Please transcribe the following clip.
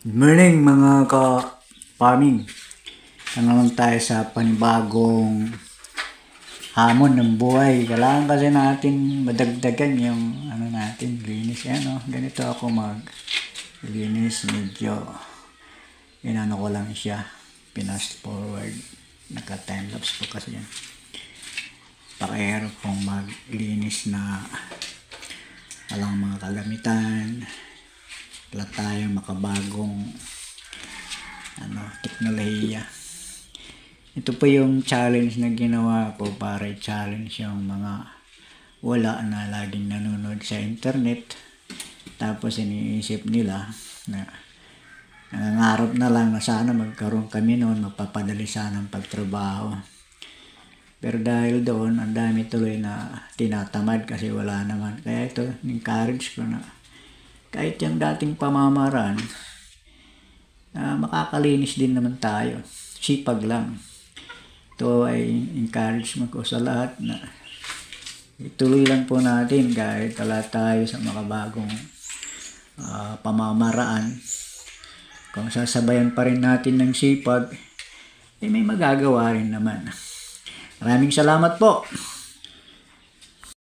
Good morning mga ka-farming. Ito naman tayo sa panibagong hamon ng buhay. Kailangan kasi natin madagdagan yung natin, linis. Ganito ako mag-linis. Medyo ko lang siya. Pinast forward. Naka-timelapse po kasi yan. Pakihirap pong maglinis na walang mga kalamitan. Wala tayong makabagong teknolohiya. Ito po yung challenge na ginawa ko para i-challenge yung mga wala na laging nanonood sa internet. Tapos iniisip nila na nangangarap na lang na sana magkaroon kami noon, mapapadali sana ang pagtrabaho. Pero dahil doon, ang dami tuloy na tinatamad kasi wala naman. Kaya ito, encourage ko na kahit yung dating pamamaraan, makakalinis din naman tayo. Sipag lang. Ito ay encouragement ko sa lahat na ituloy lang po natin kahit wala tayo sa makabagong pamamaraan. Kung sasabayan pa rin natin ng sipag, may magagawa rin naman. Maraming salamat po.